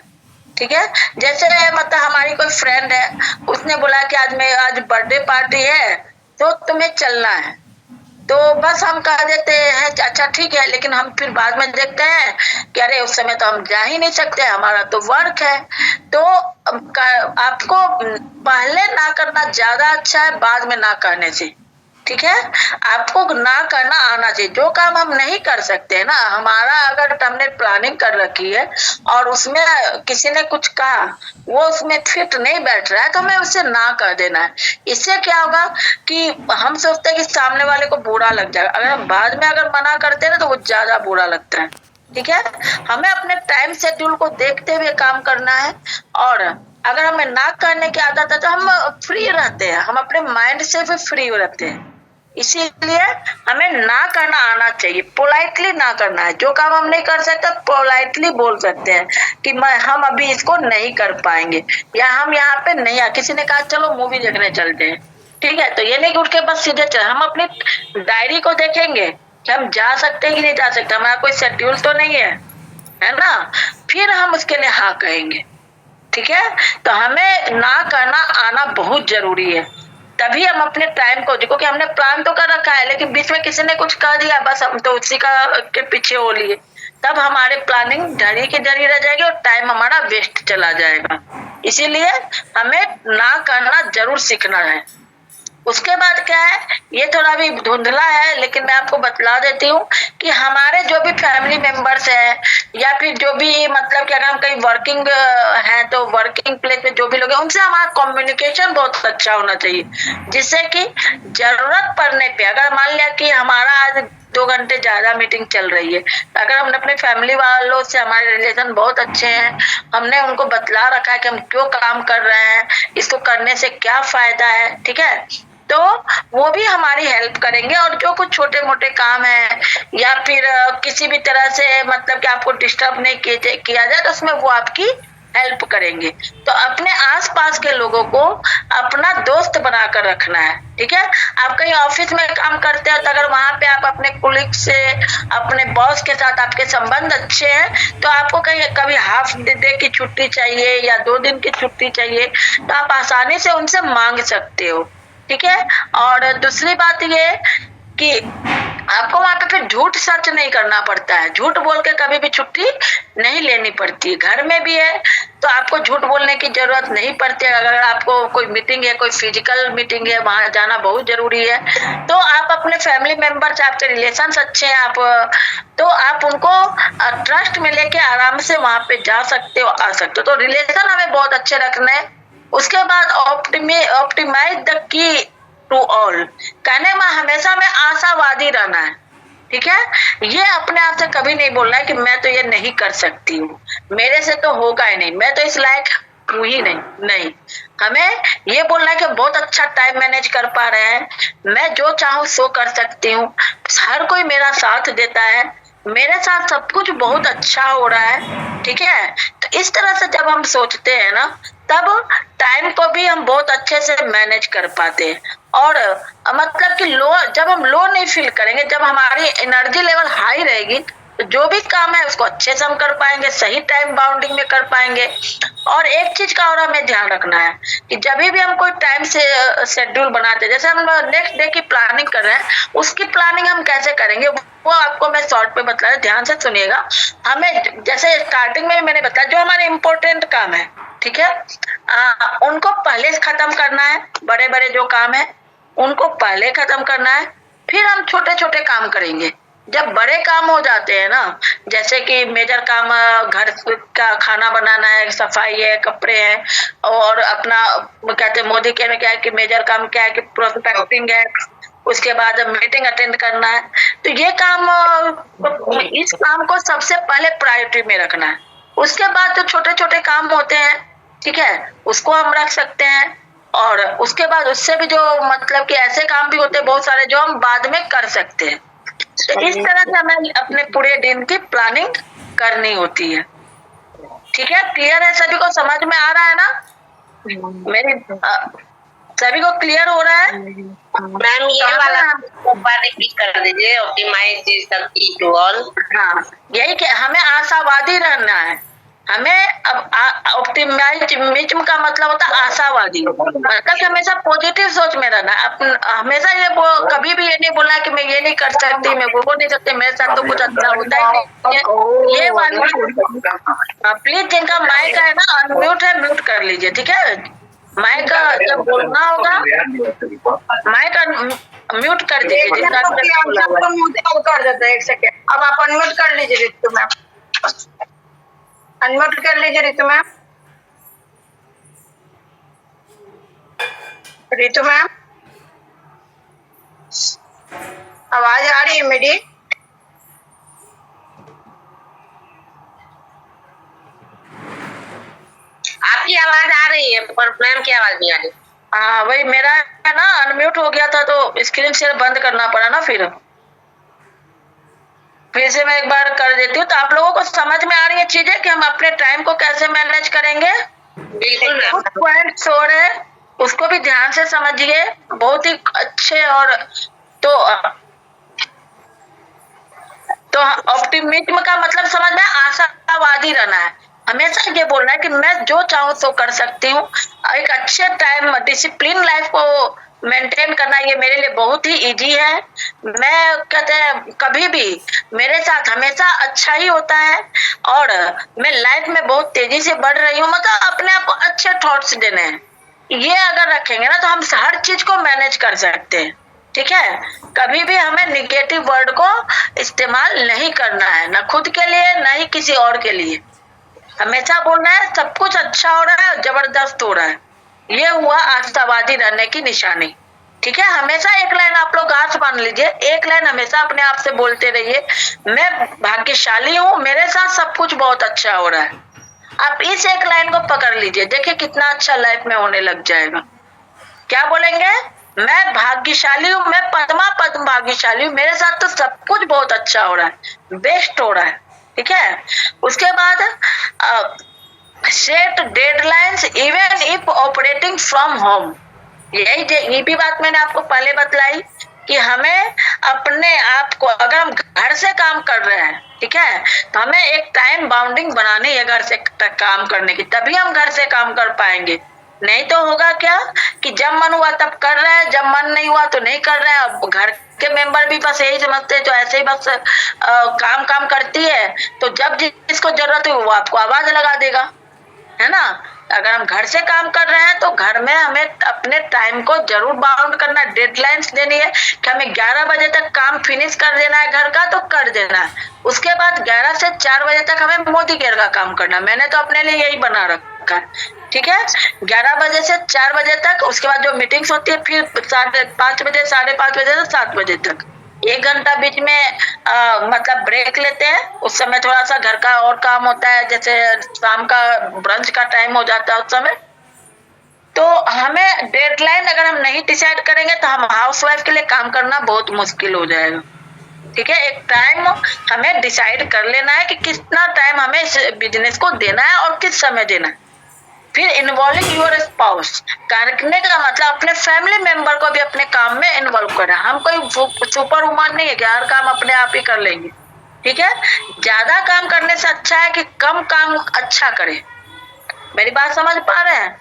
ठीक है। जैसे मतलब हमारी कोई फ्रेंड है, उसने बोला कि आज बर्थडे पार्टी है तो तुम्हें चलना है, तो बस हम कह देते हैं अच्छा ठीक है, लेकिन हम फिर बाद में देखते हैं कि अरे उस समय तो हम जा ही नहीं सकते, हमारा तो वर्क है। तो आपको पहले ना करना ज्यादा अच्छा है बाद में ना कहने से, ठीक है, आपको ना करना आना चाहिए। जो काम हम नहीं कर सकते हैं ना, हमारा अगर हमने प्लानिंग कर रखी है और उसमें किसी ने कुछ कहा, वो उसमें फिट नहीं बैठ रहा है, तो हमें उससे ना कर देना है। इससे क्या होगा कि हम सोचते हैं कि सामने वाले को बुरा लग जाएगा, अगर हम बाद में अगर मना करते हैं ना तो वो ज्यादा बुरा लगता है। ठीक है, हमें अपने टाइम शेड्यूल को देखते हुए काम करना है। और अगर हमें ना करने की आदत है तो हम फ्री रहते हैं, हम अपने माइंड से भी फ्री रहते हैं। इसीलिए हमें ना करना आना चाहिए, पोलाइटली ना करना है। जो काम हम नहीं कर सकते पोलाइटली बोल सकते हैं कि हम अभी इसको नहीं कर पाएंगे, या हम यहाँ पे नहीं किसी ने कहा चलो मूवी देखने चलते हैं, ठीक है, तो ये नहीं कि उठ के बस सीधे चल, हम अपनी डायरी को देखेंगे कि हम जा सकते हैं कि नहीं जा सकते, हमारा कोई शेड्यूल तो नहीं है ना, फिर हम उसके लिए हाँ कहेंगे। ठीक है, तो हमें ना करना आना बहुत जरूरी है, तभी हम अपने टाइम को, देखो कि हमने प्लान तो कर रखा है लेकिन बीच में किसी ने कुछ कह दिया, बस हम तो उसी का के पीछे हो लिए, तब हमारे प्लानिंग डरी की डरी रह जाएगी और टाइम हमारा वेस्ट चला जाएगा। इसीलिए हमें ना करना जरूर सीखना है। उसके बाद क्या है, ये थोड़ा भी धुंधला है लेकिन मैं आपको बतला देती हूँ कि हमारे जो भी फैमिली मेंबर्स हैं या फिर जो भी मतलब कि अगर हम कहीं वर्किंग हैं तो वर्किंग प्लेस में जो भी लोग हैं उनसे हमारा कम्युनिकेशन बहुत अच्छा होना चाहिए, जिससे कि जरूरत पड़ने पे अगर मान लिया कि हमारा आज 2 घंटे ज्यादा मीटिंग चल रही है, अगर हमने अपने फैमिली वालों से हमारे रिलेशन बहुत अच्छे हैं, हमने उनको बतला रखा है कि हम क्यों काम कर रहे हैं, इसको करने से क्या फायदा है, ठीक है, तो वो भी हमारी हेल्प करेंगे। और जो कुछ छोटे मोटे काम है या फिर किसी भी तरह से मतलब कि आपको डिस्टर्ब नहीं किया जाए तो उसमें वो आपकी हेल्प करेंगे। तो अपने आसपास के लोगों को अपना दोस्त बनाकर रखना है। ठीक है, आप कहीं ऑफिस में काम करते हैं तो अगर वहां पे आप अपने कुलीग से, अपने बॉस के साथ आपके संबंध अच्छे हैं तो आपको कहीं कभी हाफ डे की छुट्टी चाहिए या 2 दिन की छुट्टी चाहिए तो आप आसानी से उनसे मांग सकते हो। ठीक है, और दूसरी बात ये कि आपको वहां पे फिर झूठ सच नहीं करना पड़ता है, झूठ बोल के कभी भी छुट्टी नहीं लेनी पड़ती। घर में भी है तो आपको झूठ बोलने की जरूरत नहीं पड़ती। अगर आपको कोई मीटिंग है, कोई फिजिकल मीटिंग है, वहां जाना बहुत जरूरी है, तो आप अपने फैमिली मेंबर से, आपके रिलेशन अच्छे हैं, आप तो आप उनको ट्रस्ट में लेके आराम से वहां पे जा सकते हो, आ सकते हो। तो रिलेशन हमें बहुत अच्छे रखने हैं। उसके बाद optimize the key to all, कहने में हमेशा में आशावादी रहना है। ठीक है, ये अपने आप से कभी नहीं बोलना है कि मैं तो ये नहीं कर सकती हूँ, मेरे से तो होगा ही नहीं, मैं तो इस लायक हूँ ही नहीं। नहीं, हमें ये बोलना है कि बहुत अच्छा टाइम मैनेज कर पा रहे हैं, मैं जो चाहूँ सो कर सकती हूँ, हर कोई मेरा साथ देता है, मेरे साथ सब कुछ बहुत अच्छा हो रहा है। ठीक है, तो इस तरह से जब हम सोचते हैं ना तब टाइम को भी हम बहुत अच्छे से मैनेज कर पाते हैं। और मतलब कि लो, जब हम लो नहीं फील करेंगे, जब हमारी एनर्जी लेवल हाई रहेगी तो जो भी काम है उसको अच्छे से हम कर पाएंगे, सही टाइम बाउंडिंग में कर पाएंगे। और एक चीज का और हमें ध्यान रखना है कि जब भी हम कोई टाइम से शेड्यूल बनाते हैं, जैसे हम नेक्स्ट डे की प्लानिंग कर रहे हैं, उसकी प्लानिंग हम कैसे करेंगे वो आपको मैं शॉर्ट पे बता रहा हूं, ध्यान से सुनिएगा। हमें जैसे स्टार्टिंग में मैंने बताया जो हमारे इम्पोर्टेंट काम है, ठीक है, उनको पहले खत्म करना है। बड़े बड़े जो काम है उनको पहले खत्म करना है, फिर हम छोटे छोटे काम करेंगे। जब बड़े काम हो जाते हैं ना, जैसे कि मेजर काम, घर का खाना बनाना है, सफाई है, कपड़े हैं, और अपना कहते हैं मोदी के में क्या है कि मेजर काम क्या है कि प्रोस्पेक्टिंग है, उसके बाद मीटिंग अटेंड करना है, तो ये काम, इस काम को सबसे पहले प्रायोरिटी में रखना है। उसके बाद जो छोटे छोटे काम होते हैं, ठीक है, उसको हम रख सकते हैं। और उसके बाद उससे भी जो मतलब कि ऐसे काम भी होते हैं बहुत सारे जो हम बाद में कर सकते हैं। तो इस तरह से हमें अपने पूरे दिन की प्लानिंग करनी होती है। ठीक है, क्लियर है? सभी को समझ में आ रहा है ना? मेरी सभी को क्लियर हो रहा है? मैम ये वाला रिपीट कर दीजिए, optimize the key to all. हाँ, यही कि हमें आशावादी रहना है। हमें अब ऑप्टिमिज्म का मतलब होता है आशावादी, मतलब हमेशा पॉजिटिव सोच में रहना है। हमेशा ये कभी भी ये नहीं बोलना है कि मैं ये नहीं कर सकती, मैं वो नहीं सकती, मेरे साथ तो कुछ अच्छा होता ही नहीं है। ये वाली प्लीज जिनका माइक है ना अनम्यूट है, म्यूट कर लीजिए। ठीक है, माइक जब बोलना होगा, माइक म्यूट कर दीजिए एक जिनका मिनट भी हम खुला हुआ सबको है। म्यूट कर देते हैं, एक सेकेंड। अब आप अनम्यूट कर लीजिए रितु मैम, अनम्यूट कर लीजिए रितु मैम। रितु मैम आवाज आ रही है मेरी? आपकी आवाज आ रही है पर मैम की आवाज नहीं आ रही। हाँ वही मेरा है ना, अनम्यूट हो गया था तो स्क्रीन शेयर बंद करना पड़ा ना। फिर से मैं एक बार कर देती हूँ। तो आप लोगों को समझ में आ रही है चीजें कि हम अपने टाइम को कैसे मैनेज करेंगे? बिल्कुल मैम। कुछ पॉइंट्स हो रहे हैं उसको भी ध्यान से समझिए, बहुत ही अच्छे। और तो ऑप्टिमिज्म का मतलब समझ में, आशावादी रहना है। हमेशा ये बोलना है कि मैं जो चाहूँ सो कर सकती हूँ। एक अच्छे टाइम डिसिप्लिन लाइफ को मेंटेन करना ये मेरे लिए बहुत ही इजी है। मैं कहते हैं कभी भी मेरे साथ हमेशा अच्छा ही होता है। और मैं लाइफ में बहुत तेजी से बढ़ रही हूँ, मतलब अपने आप को अच्छे थॉट्स देने हैं। ये अगर रखेंगे ना तो हम हर चीज को मैनेज कर सकते हैं। ठीक है, कभी भी हमें निगेटिव वर्ड को इस्तेमाल नहीं करना है, ना खुद के लिए ना ही किसी और के लिए। हमेशा बोलना है सब कुछ अच्छा हो रहा है, जबरदस्त हो रहा है। ये हुआ आशावादी रहने की निशानी। ठीक है, हमेशा एक लाइन आप लोग आज मान लीजिए, एक लाइन हमेशा अपने आप से बोलते रहिए, मैं भाग्यशाली हूँ, मेरे साथ सब कुछ बहुत अच्छा हो रहा है। आप इस एक लाइन को पकड़ लीजिए, देखिए कितना अच्छा लाइफ में होने लग जाएगा। क्या बोलेंगे? मैं भाग्यशाली हूँ, मैं पद्म भाग्यशाली हूँ, मेरे साथ तो सब कुछ बहुत अच्छा हो रहा है, बेस्ट हो रहा है। ठीक है, उसके बाद set deadlines even if operating from home. ये भी बात मैंने आपको पहले बतलाई कि हमें अपने आप को, अगर हम घर से काम कर रहे हैं, ठीक है, तो हमें एक टाइम बाउंडिंग बनानी है घर से काम करने की, तभी हम घर से काम कर पाएंगे। नहीं तो होगा क्या कि जब मन हुआ तब कर रहे हैं, जब मन नहीं हुआ तो नहीं कर रहे हैं। अब घर के मेंबर भी बस यही समझते हैं, तो ऐसे ही बस काम करती है, तो जब जिसको जरूरत है वो आपको आवाज लगा देगा, है ना। अगर हम घर से काम कर रहे हैं तो घर में हमें अपने टाइम को जरूर बाउंड करना, डेडलाइंस देनी है कि हमें 11 बजे तक काम फिनिश कर देना है घर का, तो कर देना है। उसके बाद 11 से 4 बजे तक हमें मोदी केयर का काम करना। मैंने तो अपने लिए यही बना रखा है। ठीक है, 11 बजे से 4 बजे तक, उसके बाद जो मीटिंग्स होती है फिर 5:30 बजे, 5:30 बजे से 7 बजे तक 1 घंटा बीच में मतलब ब्रेक लेते हैं। उस समय थोड़ा सा घर का और काम होता है, जैसे शाम का ब्रंच का टाइम हो जाता है उस समय। तो हमें डेडलाइन अगर हम नहीं डिसाइड करेंगे तो हम हाउसवाइफ के लिए काम करना बहुत मुश्किल हो जाएगा। ठीक है, एक टाइम हमें डिसाइड कर लेना है कि कितना टाइम हमें इस बिजनेस को देना है और किस समय देना है। फिर इन्वॉल्विंग योर स्पाउस, करने का मतलब अपने फैमिली मेंबर को भी अपने काम में इन्वॉल्व करना। हम कोई सुपर वुमन नहीं है कि हर काम अपने आप ही कर लेंगे। ठीक है, ज्यादा काम करने से अच्छा है कि कम काम अच्छा करे। मेरी बात समझ पा रहे हैं?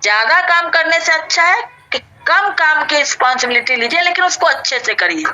ज्यादा काम करने से अच्छा है कि कम काम की रिस्पॉन्सिबिलिटी लीजिए, लेकिन उसको अच्छे से करिए।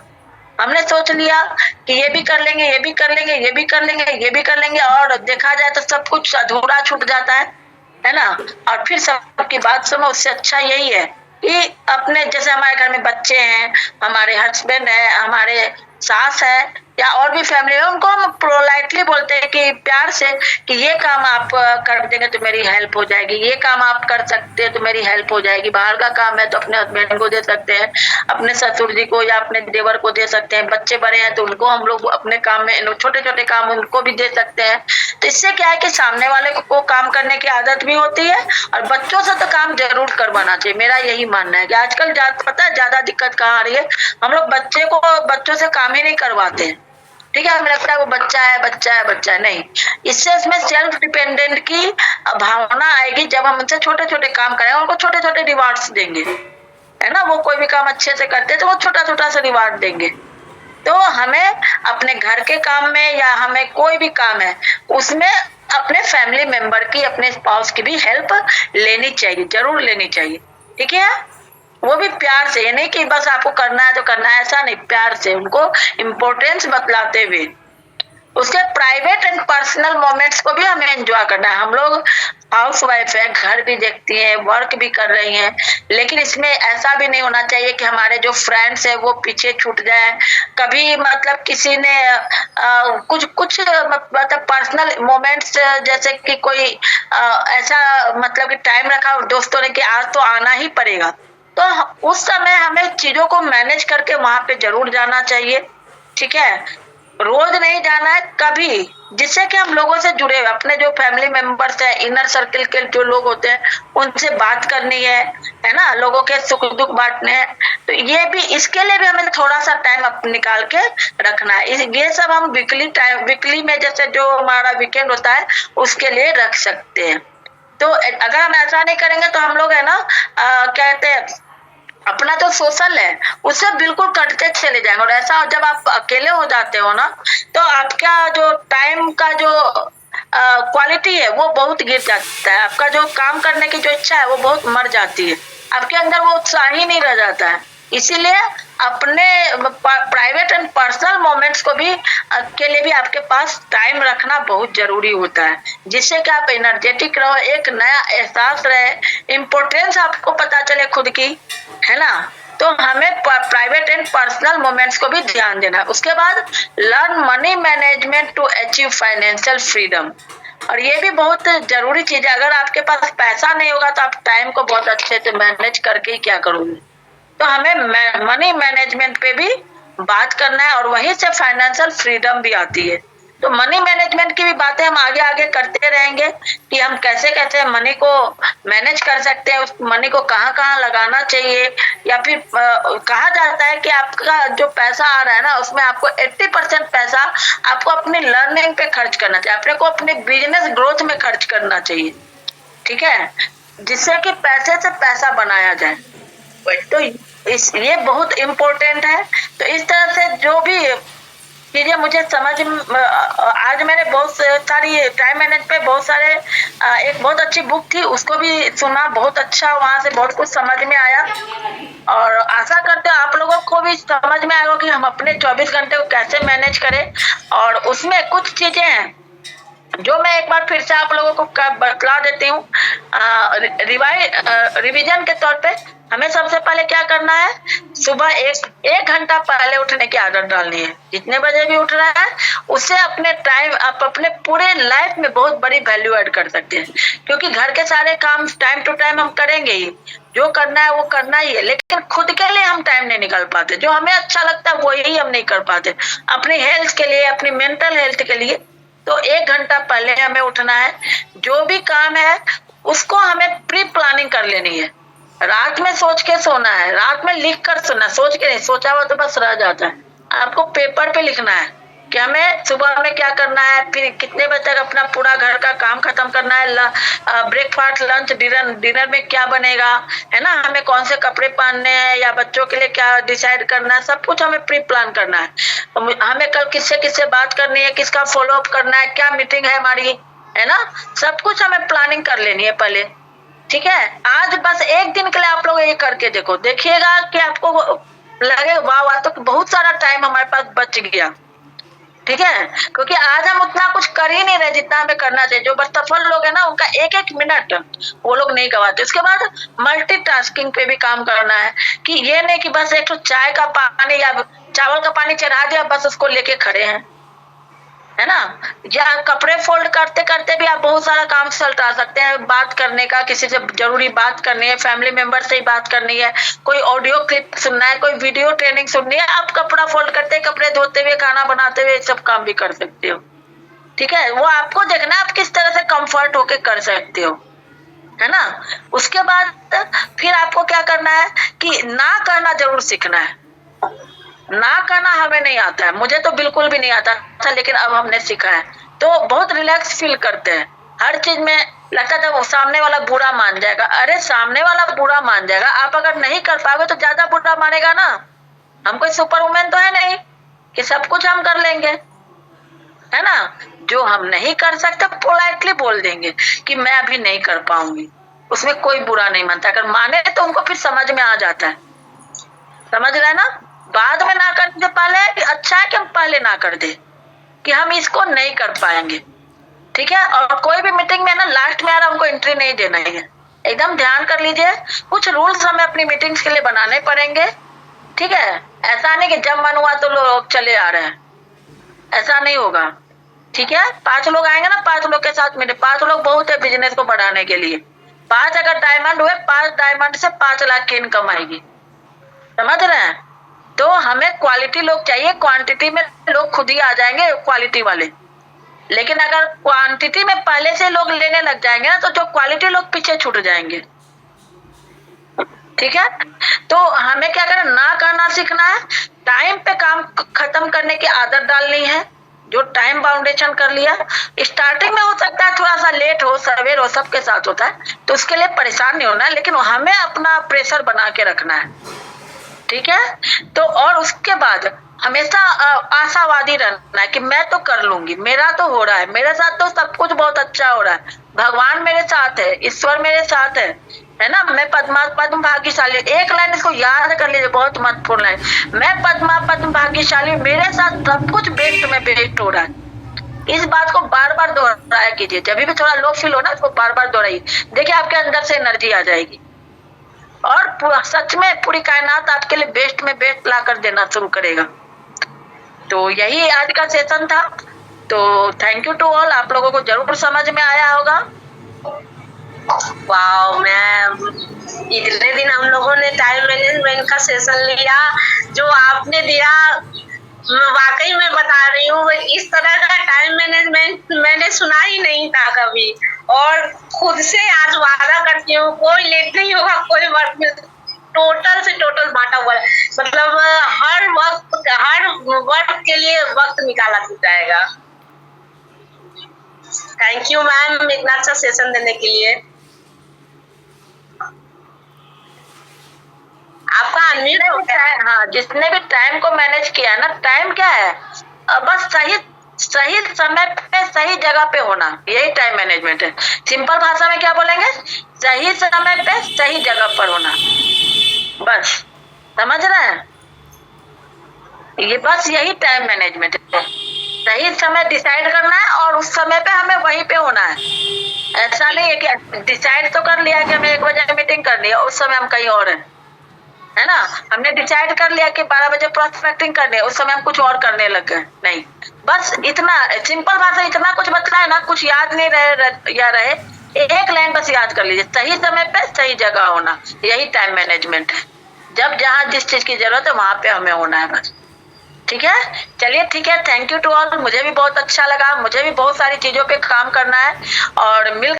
हमने सोच लिया कि ये भी कर लेंगे, ये भी कर लेंगे, ये भी कर लेंगे, ये भी कर लेंगे, और देखा जाए तो सब कुछ अधूरा छूट जाता है ना। और फिर सबकी बात सुनो, उससे अच्छा यही है कि अपने, जैसे हमारे घर में बच्चे हैं, हमारे हस्बैंड है, हमारे सास है, या और भी फैमिली है, उनको हम पोलाइटली बोलते हैं कि प्यार से कि ये काम आप कर देंगे तो मेरी हेल्प हो जाएगी, ये काम आप कर सकते हैं तो मेरी हेल्प हो जाएगी। बाहर का काम है तो अपने हस्बैंड को दे सकते हैं, अपने ससुर जी को या अपने देवर को दे सकते हैं। बच्चे बड़े हैं तो उनको हम लोग अपने काम में, छोटे छोटे काम उनको भी दे सकते हैं। तो इससे क्या है कि सामने वाले को काम करने की आदत भी होती है, और बच्चों से तो काम जरूर करवाना चाहिए। मेरा यही मानना है कि आजकल पता है ज्यादा दिक्कत कहाँ आ रही है, हम लोग बच्चों से काम ही नहीं करवाते हैं। ठीक है, हमें लगता है वो बच्चा है, नहीं। इससे इसमें सेल्फ डिपेंडेंट की भावना आएगी जब हम उनसे छोटे छोटे काम करेंगे, उनको छोटे छोटे रिवार्ड्स देंगे, है ना। वो कोई भी काम अच्छे से करते हैं तो वो छोटा छोटा सा रिवार्ड देंगे। तो हमें अपने घर के काम में या हमें कोई भी काम है उसमें अपने फैमिली मेंबर की, अपने स्पाउस की भी हेल्प लेनी चाहिए, जरूर लेनी चाहिए। ठीक है, वो भी प्यार से, ये नहीं कि बस आपको करना है तो करना है, ऐसा नहीं, प्यार से उनको इम्पोर्टेंस बतलाते हुए। उसके प्राइवेट एंड पर्सनल मोमेंट्स को भी हमें एंजॉय करना है। हम लोग हाउस वाइफ है, घर भी देखती है, वर्क भी कर रही हैं, लेकिन इसमें ऐसा भी नहीं होना चाहिए कि हमारे जो फ्रेंड्स है वो पीछे छूट जाए। कभी मतलब किसी ने कुछ कुछ मतलब पर्सनल मोमेंट्स, जैसे कि कोई ऐसा मतलब कि टाइम रखा दोस्तों ने कि आज तो आना ही पड़ेगा, तो उस समय हमें चीजों को मैनेज करके वहां पे जरूर जाना चाहिए। ठीक है, रोज नहीं जाना है, कभी, जिससे कि हम लोगों से जुड़े हुए, अपने जो फैमिली मेंबर्स है, इनर सर्किल के जो लोग होते हैं उनसे बात करनी है ना, लोगों के सुख दुख बांटने हैं। तो ये भी, इसके लिए भी हमें थोड़ा सा टाइम निकाल के रखना है। ये सब हम वीकली में जैसे जो हमारा वीकेंड होता है उसके लिए रख सकते हैं। तो अगर हम ऐसा नहीं करेंगे तो हम लोग है ना कहते हैं अपना जो सोशल है उससे बिल्कुल कटते चले जाएंगे। और ऐसा जब आप अकेले हो जाते हो ना, तो आपका जो टाइम का जो क्वालिटी है वो बहुत गिर जाता है। आपका जो काम करने की जो इच्छा है वो बहुत मर जाती है, आपके अंदर वो उत्साह ही नहीं रह जाता है। इसीलिए अपने प्राइवेट एंड पर्सनल मोमेंट्स को भी के लिए भी आपके पास टाइम रखना बहुत जरूरी होता है, जिससे कि आप एनर्जेटिक रहो, एक नया एहसास रहे, इम्पोर्टेंस आपको पता चले खुद की, है ना। तो हमें प्राइवेट एंड पर्सनल मोमेंट्स को भी ध्यान देना है। उसके बाद learn money management to achieve financial freedom, और ये भी बहुत जरूरी चीज है। अगर आपके पास पैसा नहीं होगा तो आप टाइम को बहुत अच्छे से मैनेज करके ही क्या करोगे। तो हमें मनी मैनेजमेंट पे भी बात करना है, और वहीं से फाइनेंशियल फ्रीडम भी आती है। तो मनी मैनेजमेंट की भी बातें हम आगे आगे करते रहेंगे कि हम कैसे कैसे मनी को मैनेज कर सकते हैं, उस मनी को कहाँ कहाँ लगाना चाहिए। या फिर कहा जाता है कि आपका जो पैसा आ रहा है ना उसमें आपको 80% पैसा आपको अपनी लर्निंग पे खर्च करना चाहिए, अपने को अपने बिजनेस ग्रोथ में खर्च करना चाहिए। ठीक है, जिससे कि पैसे से पैसा बनाया जाए। तो ये बहुत इम्पोर्टेंट है। तो इस तरह से जो भी चीजें मुझे समझ, आज मैंने बहुत सारी टाइम मैनेज पे बहुत सारे एक बहुत अच्छी बुक थी उसको भी सुना, बहुत अच्छा, वहां से बहुत कुछ समझ में आया। और आशा करते हैं आप लोगों को भी समझ में आएगा कि हम अपने 24 घंटे को कैसे मैनेज करें। और उसमें कुछ चीजें हैं जो मैं एक बार फिर से आप लोगों को बतला देती हूँ रिवीजन के तौर पे। हमें सबसे पहले क्या करना है, सुबह एक घंटा पहले उठने की आदत डालनी है। जितने बजे भी उठ रहा है उससे अपने टाइम, आप अपने पूरे लाइफ में बहुत बड़ी वैल्यू ऐड कर सकते हैं। क्योंकि घर के सारे काम टाइम टू टाइम हम करेंगे ही, जो करना है वो करना ही है, लेकिन खुद के लिए हम टाइम नहीं निकाल पाते। जो हमें अच्छा लगता है वही हम नहीं कर पाते, अपनी हेल्थ के लिए, अपनी मेंटल हेल्थ के लिए। तो एक घंटा पहले हमें उठना है, जो भी काम है उसको हमें प्री प्लानिंग कर लेनी है। रात में सोच के सोना है, रात में लिख कर सोना, सोच के नहीं, सोचा हुआ तो बस रह जाता है। आपको पेपर पे लिखना है कि हमें सुबह में क्या करना है, फिर कितने बजे तक अपना पूरा घर का काम खत्म करना है, ब्रेकफास्ट लंच डिनर में क्या बनेगा, है ना, हमें कौन से कपड़े पहनने हैं या बच्चों के लिए क्या डिसाइड करना है, सब कुछ हमें प्री प्लान करना है। हमें कल किससे किससे बात करनी है, किसका फॉलो अप करना है, क्या मीटिंग है हमारी, है ना, सब कुछ हमें प्लानिंग कर लेनी है पहले। ठीक है, आज बस एक दिन के लिए आप लोग ये करके देखो, देखिएगा कि आपको लगे वाह वाह, तो बहुत सारा टाइम हमारे पास बच गया। ठीक है, क्योंकि आज हम उतना कुछ कर ही नहीं रहे जितना हमें करना चाहिए। जो बस सफल लोग है ना उनका एक एक मिनट वो लोग नहीं गवाते। उसके बाद मल्टीटास्किंग पे भी काम करना है कि ये नहीं कि बस एक तो चाय का पानी या चावल का पानी चढ़ा दिया बस उसको लेके खड़े हैं, है ना। या कपड़े फोल्ड करते करते भी आप बहुत सारा काम सलटा सकते हैं। बात करने का, किसी से जरूरी बात करनी है, फैमिली मेंबर से ही बात करनी है, कोई ऑडियो क्लिप सुनना है, कोई वीडियो ट्रेनिंग सुननी है, आप कपड़ा फोल्ड करते, कपड़े धोते हुए, खाना बनाते हुए सब काम भी कर सकते हो। ठीक है, वो आपको देखना आप किस तरह से कंफर्ट होके कर सकते हो, है ना। उसके बाद फिर आपको क्या करना है कि ना करना जरूर सीखना है। ना करना हमें नहीं आता है, मुझे तो बिल्कुल भी नहीं आता था, लेकिन अब हमने सीखा है तो बहुत रिलैक्स फील करते हैं। हर चीज में लगता था वो सामने वाला बुरा मान जाएगा, अरे सामने वाला बुरा मान जाएगा, आप अगर नहीं कर पाओगे तो ज्यादा बुरा मानेगा ना। हम कोई सुपर वुमेन तो है नहीं कि सब कुछ हम कर लेंगे, है ना। जो हम नहीं कर सकते पोलाइटली बोल देंगे कि मैं अभी नहीं कर पाऊंगी, उसमें कोई बुरा नहीं मानता। अगर माने तो उनको फिर समझ में आ जाता है, समझ रहे ना। बाद में ना करने से पहले अच्छा है कि हम पहले ना कर दे कि हम इसको नहीं कर पाएंगे, ठीक है। और कोई भी मीटिंग में ना लास्ट में यार हमको एंट्री नहीं देना है, एकदम ध्यान कर लीजिए। कुछ रूल्स हमें अपनी मीटिंग्स के लिए बनाने पड़ेंगे, ठीक है। ऐसा नहीं कि जब मन हुआ तो लोग चले आ रहे हैं, ऐसा नहीं होगा, ठीक है। 5 लोग आएंगे ना, 5 लोग के साथ मिले, 5 लोग बहुत है बिजनेस को बढ़ाने के लिए। 5 अगर डायमंड हुए, 5 डायमंड से 5 लाख की इनकम आएगी, समझ रहे हैं। तो हमें क्वालिटी लोग चाहिए, क्वांटिटी में लोग खुद ही आ जाएंगे क्वालिटी वाले। लेकिन अगर क्वांटिटी में पहले से लोग लेने लग जाएंगे ना, तो जो क्वालिटी लोग पीछे छूट जाएंगे, ठीक है। तो हमें क्या करना, ना करना सीखना है, टाइम पे काम खत्म करने की आदत डालनी है। जो टाइम बाउंडेशन कर लिया, स्टार्टिंग में हो सकता है थोड़ा सा लेट हो, सवेर हो, सबके साथ होता है, तो उसके लिए परेशान नहीं होना है, लेकिन हमें अपना प्रेशर बना के रखना है, ठीक है। तो और उसके बाद हमेशा आशावादी रहना है कि मैं तो कर लूंगी, मेरा तो हो रहा है, मेरे साथ तो सब कुछ बहुत अच्छा हो रहा है, भगवान मेरे साथ है, ईश्वर मेरे साथ है ना। मैं पद्म भाग्यशाली, एक लाइन इसको याद कर लीजिए, बहुत महत्वपूर्ण लाइन। मैं पद्म भाग्यशाली, मेरे साथ सब कुछ बेस्ट में बेस्ट हो रहा है। इस बात को बार बार दोहराया कीजिए, जब भी थोड़ा लो फील हो ना, इसको बार बार दोहराइए, देखिए आपके अंदर से एनर्जी आ जाएगी और सच में पूरी कायनात आपके लिए बेस्ट में बेस्ट ला कर देना शुरू करेगा। तो यही आज का सेशन था। तो थैंक यू टू ऑल, आप लोगों को जरूर समझ में आया होगा। वाओ मैम, इतने दिन हम लोगों ने टाइम मैनेजमेंट का सेशन लिया, जो आपने दिया, वाकई में बता रही हूँ, इस तरह का टाइम मैनेजमेंट मैंने सुना ही नहीं था कभी। और खुद से आज वादा करती हूँ, कोई लेट नहीं होगा, कोई वर्क में टोटल से टोटल बांटा हुआ है, मतलब हर वर्क के लिए वक्त निकाला जाएगा। थैंक यू मैम इतना अच्छा सेशन देने के लिए। आपका अनम्यूट हो गया है। हाँ, जिसने भी टाइम को मैनेज किया ना, टाइम क्या है, बस सही समय पे सही जगह पे होना, यही टाइम मैनेजमेंट है। सिंपल भाषा में क्या बोलेंगे, सही समय पे सही जगह पर होना, बस, समझ रहे हैं। ये बस यही टाइम मैनेजमेंट है, सही समय डिसाइड करना है और उस समय पे हमें वहीं पे होना है। ऐसा नहीं है कि डिसाइड तो कर लिया कि हमें 1 बजे मीटिंग करनी है, उस समय हम कहीं और है ना। हमने डिसाइड कर लिया कि 12 बजे प्रोस्पेक्टिंग करनी है, उस समय हम कुछ और करने लग गए, नहीं। बस इतना सिंपल बात है, इतना कुछ बतला है ना, कुछ याद नहीं रहे, एक लाइन बस याद कर लीजिए, सही समय पे सही जगह होना, यही टाइम मैनेजमेंट है। जब जहाँ जिस चीज की जरूरत है वहां पे हमें होना है, बस, ठीक है। चलिए ठीक है, थैंक यू टू ऑल। मुझे भी बहुत अच्छा लगा, मुझे भी बहुत सारी चीजों पे काम करना है और मिल